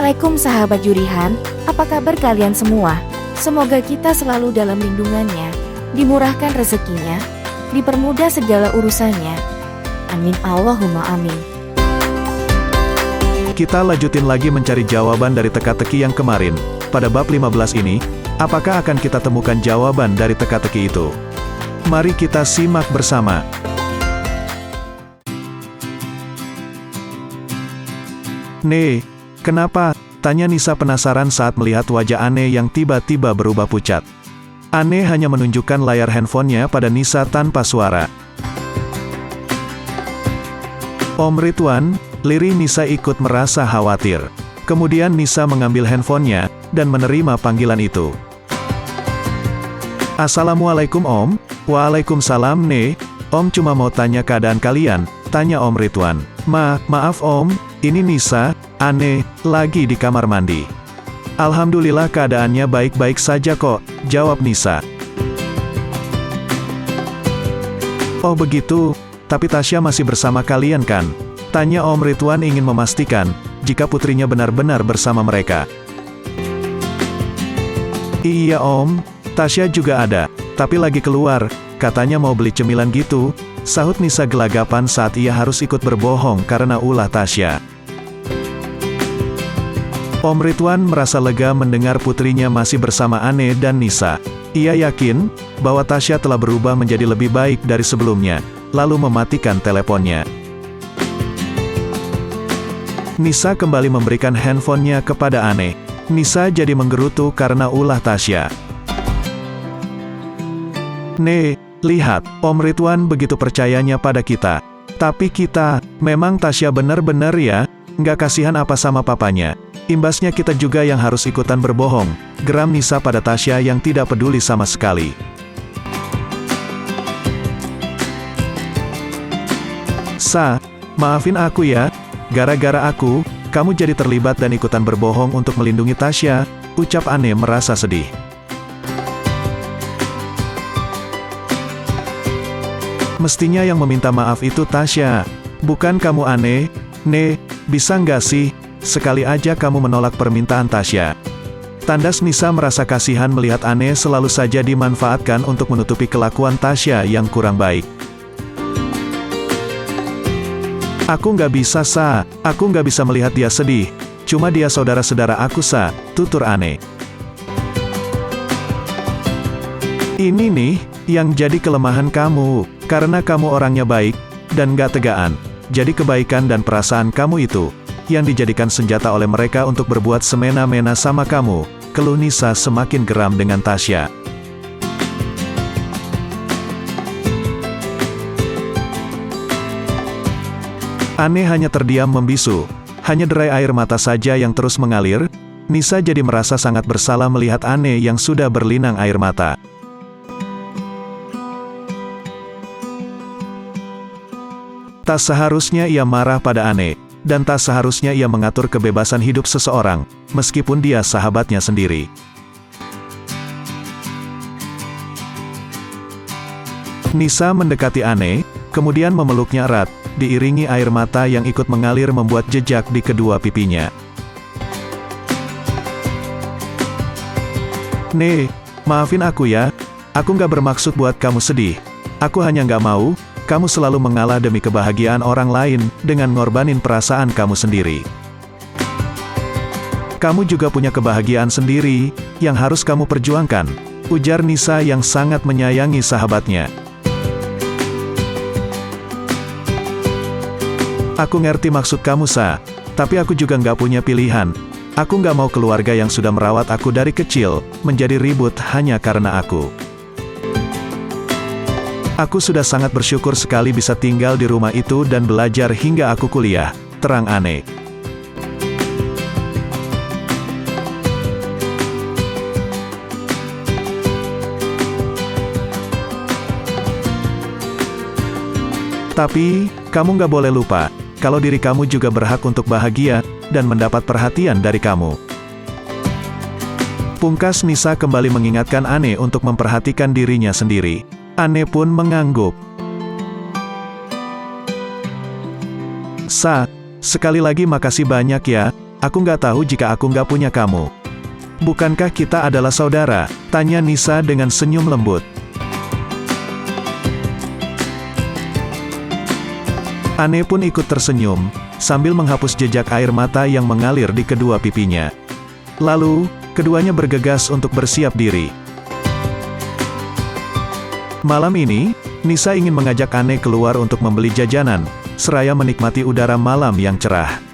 Assalamualaikum sahabat Jurihan, apa kabar kalian semua? Semoga kita selalu dalam lindungannya, dimurahkan rezekinya, dipermudah segala urusannya. Amin Allahumma amin. Kita lanjutin lagi mencari jawaban dari teka-teki yang kemarin. Pada bab 15 ini, apakah akan kita temukan jawaban dari teka-teki itu? Mari kita simak bersama. "Nih, kenapa?" tanya Nisa penasaran saat melihat wajah Ane yang tiba-tiba berubah pucat. Ane hanya menunjukkan layar handphonenya pada Nisa tanpa suara. Om Ridwan, lirih Nisa ikut merasa khawatir. Kemudian Nisa mengambil handphonenya dan menerima panggilan itu. "Assalamualaikum Om." "Waalaikumsalam Nek, Om cuma mau tanya keadaan kalian," tanya Om Ridwan. Maaf Om, ini Nisa, Ane, lagi di kamar mandi." "Alhamdulillah keadaannya baik-baik saja kok," jawab Nisa. "Oh begitu, tapi Tasya masih bersama kalian kan?" tanya Om Ridwan ingin memastikan, jika putrinya benar-benar bersama mereka. "Iya Om, Tasya juga ada, tapi lagi keluar, katanya mau beli cemilan gitu," sahut Nisa gelagapan saat ia harus ikut berbohong karena ulah Tasya. Om Ridwan merasa lega mendengar putrinya masih bersama Ane dan Nisa. Ia yakin bahwa Tasya telah berubah menjadi lebih baik dari sebelumnya, lalu mematikan teleponnya. Nisa kembali memberikan handphonenya kepada Ane. Nisa jadi menggerutu karena ulah Tasya. "Nek, lihat, Om Ridwan begitu percayanya pada kita. Tapi kita, memang Tasya benar-benar ya, nggak kasihan apa sama papanya. Imbasnya kita juga yang harus ikutan berbohong," geram Nisa pada Tasya yang tidak peduli sama sekali. Maafin aku ya, gara-gara aku, kamu jadi terlibat dan ikutan berbohong untuk melindungi Tasya," ucap Ane merasa sedih. "Mestinya yang meminta maaf itu Tasya, bukan kamu Ane. Nek, bisa nggak sih, sekali aja kamu menolak permintaan Tasya." Tandas Nisa merasa kasihan melihat Ane selalu saja dimanfaatkan untuk menutupi kelakuan Tasya yang kurang baik. "Aku nggak bisa aku nggak bisa melihat dia sedih, cuma dia saudara-saudara aku tutur Ane. "Ini nih, yang jadi kelemahan kamu, karena kamu orangnya baik, dan nggak tegaan. Jadi kebaikan dan perasaan kamu itu, yang dijadikan senjata oleh mereka untuk berbuat semena-mena sama kamu," keluh Nisa semakin geram dengan Tasya. Ane hanya terdiam membisu, hanya derai air mata saja yang terus mengalir. Nisa jadi merasa sangat bersalah melihat Ane yang sudah berlinang air mata. Tak seharusnya ia marah pada Ane, dan tak seharusnya ia mengatur kebebasan hidup seseorang, meskipun dia sahabatnya sendiri. Nisa mendekati Ane, kemudian memeluknya erat, diiringi air mata yang ikut mengalir membuat jejak di kedua pipinya. "Nek, maafin aku ya, aku nggak bermaksud buat kamu sedih. Aku hanya nggak mau kamu selalu mengalah demi kebahagiaan orang lain, dengan ngorbanin perasaan kamu sendiri. Kamu juga punya kebahagiaan sendiri, yang harus kamu perjuangkan," ujar Nisa yang sangat menyayangi sahabatnya. "Aku ngerti maksud kamu tapi aku juga nggak punya pilihan. Aku nggak mau keluarga yang sudah merawat aku dari kecil, menjadi ribut hanya karena aku. Aku sudah sangat bersyukur sekali bisa tinggal di rumah itu dan belajar hingga aku kuliah," terang Ane. "Tapi, kamu nggak boleh lupa, kalau diri kamu juga berhak untuk bahagia, dan mendapat perhatian dari kamu." Pungkas Nisa kembali mengingatkan Ane untuk memperhatikan dirinya sendiri. Ane pun mengangguk. "Sekali lagi makasih banyak ya, Aku nggak tahu jika aku nggak punya kamu. Bukankah kita adalah saudara? Tanya Nisa dengan senyum lembut. Anne pun ikut tersenyum, sambil menghapus jejak air mata yang mengalir di kedua pipinya. Lalu, keduanya bergegas untuk bersiap diri. Malam ini, Nisa ingin mengajak Anne keluar untuk membeli jajanan, seraya menikmati udara malam yang cerah.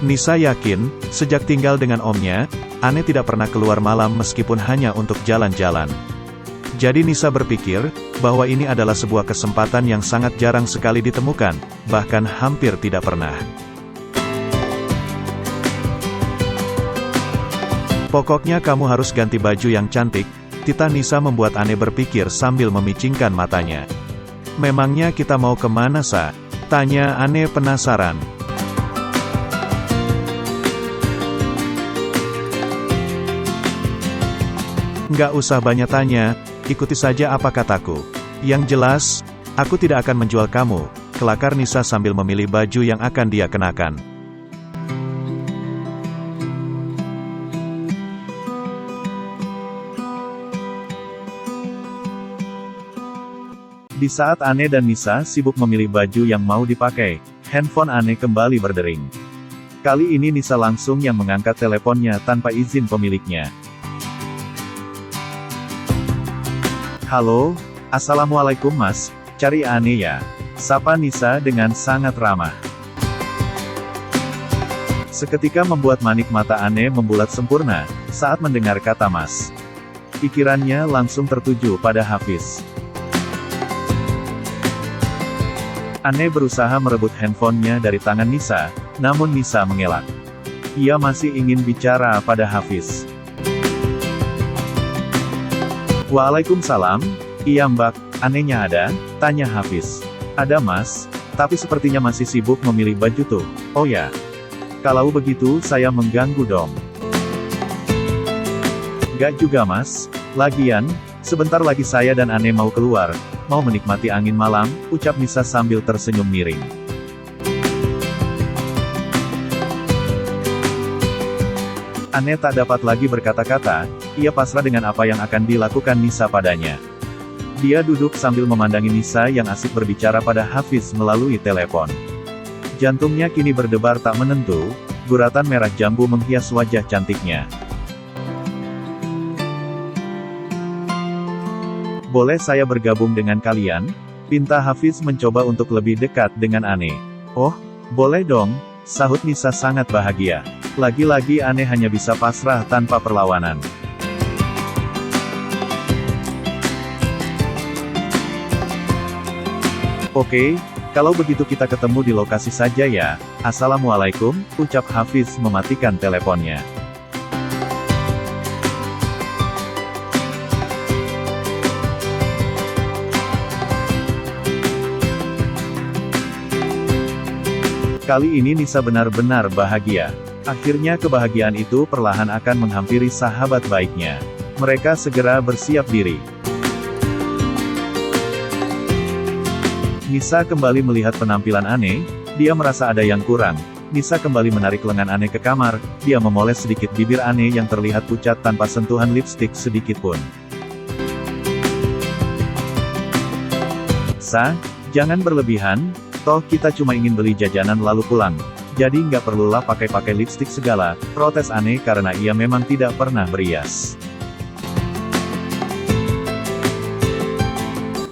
Nisa yakin, sejak tinggal dengan omnya, Anne tidak pernah keluar malam meskipun hanya untuk jalan-jalan. Jadi Nisa berpikir, bahwa ini adalah sebuah kesempatan yang sangat jarang sekali ditemukan, bahkan hampir tidak pernah. Pokoknya kamu harus ganti baju yang cantik, tita Nisa membuat Anne berpikir sambil memicingkan matanya. Memangnya kita mau kemana, Sa? Tanya Anne penasaran. Nggak usah banyak tanya, ikuti saja apa kataku. Yang jelas, aku tidak akan menjual kamu, kelakar Nisa sambil memilih baju yang akan dia kenakan. Di saat Anne dan Nisa sibuk memilih baju yang mau dipakai, handphone Anne kembali berdering. Kali ini Nisa langsung yang mengangkat teleponnya tanpa izin pemiliknya. Halo, Assalamualaikum Mas, cari Anne ya? Sapa Nisa dengan sangat ramah. Seketika membuat manik mata Anne membulat sempurna, saat mendengar kata Mas. Pikirannya langsung tertuju pada Hafiz. Anne berusaha merebut handphonenya dari tangan Nisa, namun Nisa mengelak. Ia masih ingin bicara pada Hafiz. Waalaikumsalam, iya Mbak, Anehnya ada? Tanya Hafiz. Ada Mas, tapi sepertinya masih sibuk memilih baju tuh. Oh ya. Kalau begitu saya mengganggu dong. Gak juga Mas, lagian, sebentar lagi saya dan Anne mau keluar, mau menikmati angin malam, ucap Nisa sambil tersenyum miring. Anne tak dapat lagi berkata-kata, ia pasrah dengan apa yang akan dilakukan Nisa padanya. Dia duduk sambil memandangi Nisa yang asik berbicara pada Hafiz melalui telepon. Jantungnya kini berdebar tak menentu, guratan merah jambu menghias wajah cantiknya. Boleh saya bergabung dengan kalian? Pinta Hafiz mencoba untuk lebih dekat dengan Anne. Oh, boleh dong, sahut Nisa sangat bahagia. Lagi-lagi Anne hanya bisa pasrah tanpa perlawanan. Oke, kalau begitu kita ketemu di lokasi saja ya. Assalamualaikum, ucap Hafiz mematikan teleponnya. Kali ini Nisa benar-benar bahagia. Akhirnya kebahagiaan itu perlahan akan menghampiri sahabat baiknya. Mereka segera bersiap diri. Nisa kembali melihat penampilan Anne, dia merasa ada yang kurang. Nisa kembali menarik lengan Anne ke kamar, dia memoles sedikit bibir Anne yang terlihat pucat tanpa sentuhan lipstik sedikit pun. Sa, jangan berlebihan, toh kita cuma ingin beli jajanan lalu pulang. Jadi nggak perlulah pakai-pakai lipstik segala, protes Anne karena ia memang tidak pernah berias.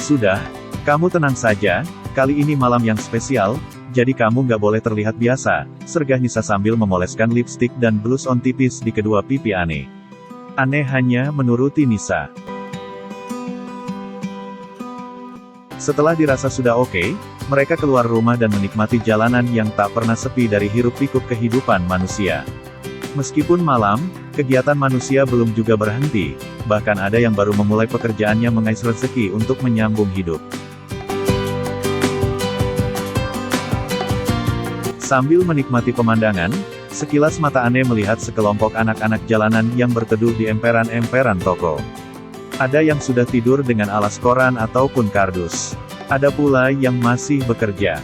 Sudah, kamu tenang saja, kali ini malam yang spesial, jadi kamu nggak boleh terlihat biasa, sergah Nisa sambil memoleskan lipstik dan blush on tipis di kedua pipi Anne. Anne hanya menuruti Nisa. Setelah dirasa sudah oke, mereka keluar rumah dan menikmati jalanan yang tak pernah sepi dari hiruk-pikuk kehidupan manusia. Meskipun malam, kegiatan manusia belum juga berhenti, bahkan ada yang baru memulai pekerjaannya mengais rezeki untuk menyambung hidup. Sambil menikmati pemandangan, sekilas mata Anne melihat sekelompok anak-anak jalanan yang berteduh di emperan-emperan toko. Ada yang sudah tidur dengan alas koran ataupun kardus. Ada pula yang masih bekerja.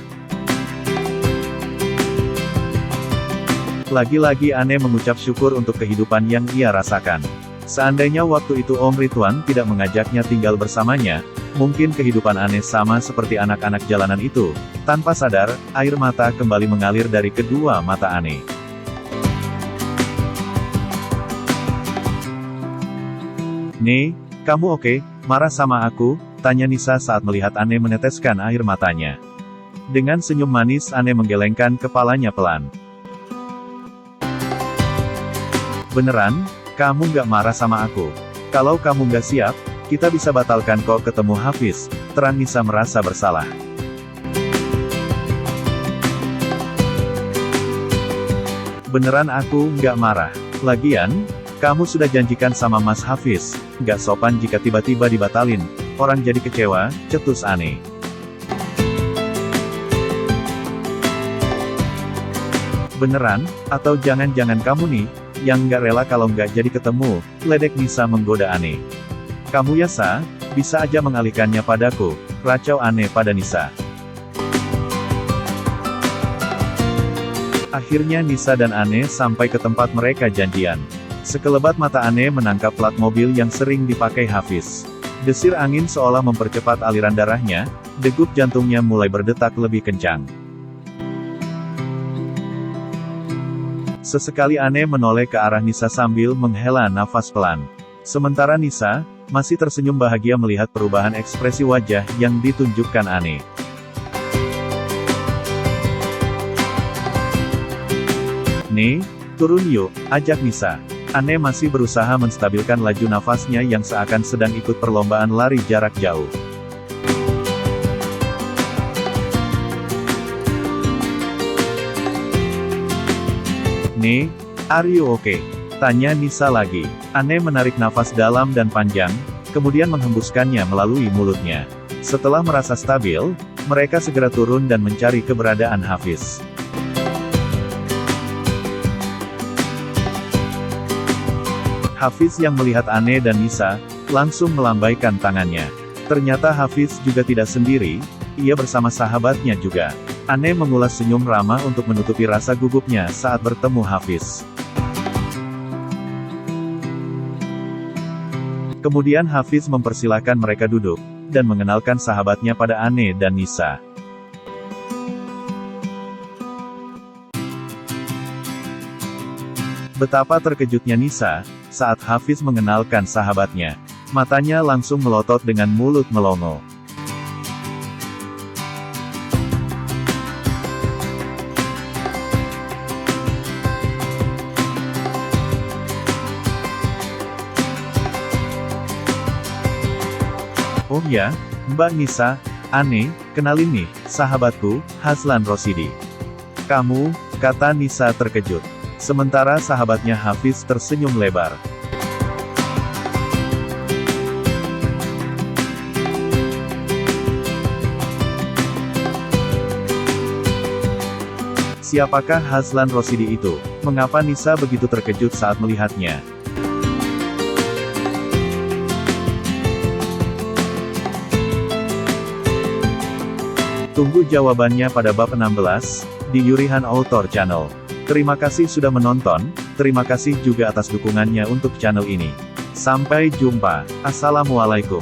Lagi-lagi Ane mengucap syukur untuk kehidupan yang ia rasakan. Seandainya waktu itu Om Ridwan tidak mengajaknya tinggal bersamanya, mungkin kehidupan Ane sama seperti anak-anak jalanan itu. Tanpa sadar, air mata kembali mengalir dari kedua mata Ane. "Ne, kamu oke? Marah sama aku?" tanya Nisa saat melihat Ane meneteskan air matanya. Dengan senyum manis Ane menggelengkan kepalanya pelan. "Beneran? Kamu nggak marah sama aku? Kalau kamu nggak siap, kita bisa batalkan kok ketemu Hafiz," terang Nisa merasa bersalah. "Beneran aku nggak marah. Lagian, kamu sudah janjikan sama Mas Hafiz, nggak sopan jika tiba-tiba dibatalin, orang jadi kecewa," cetus Ane. "Beneran? Atau jangan-jangan kamu nih, yang nggak rela kalau nggak jadi ketemu," ledek Nisa menggoda Ane. "Kamu ya bisa aja mengalihkannya padaku," racau Ane pada Nisa. Akhirnya Nisa dan Ane sampai ke tempat mereka janjian. Sekelebat mata Ane menangkap plat mobil yang sering dipakai Hafiz. Desir angin seolah mempercepat aliran darahnya, degup jantungnya mulai berdetak lebih kencang. Sesekali Ane menoleh ke arah Nisa sambil menghela nafas pelan. Sementara Nisa masih tersenyum bahagia melihat perubahan ekspresi wajah yang ditunjukkan Ane. "Ne, turun yuk," ajak Nisa. Ane masih berusaha menstabilkan laju nafasnya yang seakan sedang ikut perlombaan lari jarak jauh. "Ne, are you okay?" tanya Nisa lagi. Ane menarik nafas dalam dan panjang, kemudian menghembuskannya melalui mulutnya. Setelah merasa stabil, mereka segera turun dan mencari keberadaan Hafiz. Hafiz yang melihat Ane dan Nisa, langsung melambaikan tangannya. Ternyata Hafiz juga tidak sendiri, ia bersama sahabatnya juga. Ane mengulas senyum ramah untuk menutupi rasa gugupnya saat bertemu Hafiz. Kemudian Hafiz mempersilahkan mereka duduk, dan mengenalkan sahabatnya pada Ane dan Nisa. Betapa terkejutnya Nisa saat Hafiz mengenalkan sahabatnya. Matanya langsung melotot dengan mulut melongo. "Oh ya, Mbak Nisa, Ane, kenalin nih, sahabatku, Haslan Rosidi." "Kamu," kata Nisa terkejut. Sementara sahabatnya Hafiz tersenyum lebar. Siapakah Haslan Rosidi itu? Mengapa Nisa begitu terkejut saat melihatnya? Tunggu jawabannya pada bab 16, di Yurihan Author Channel. Terima kasih sudah menonton, terima kasih juga atas dukungannya untuk channel ini. Sampai jumpa. Assalamualaikum.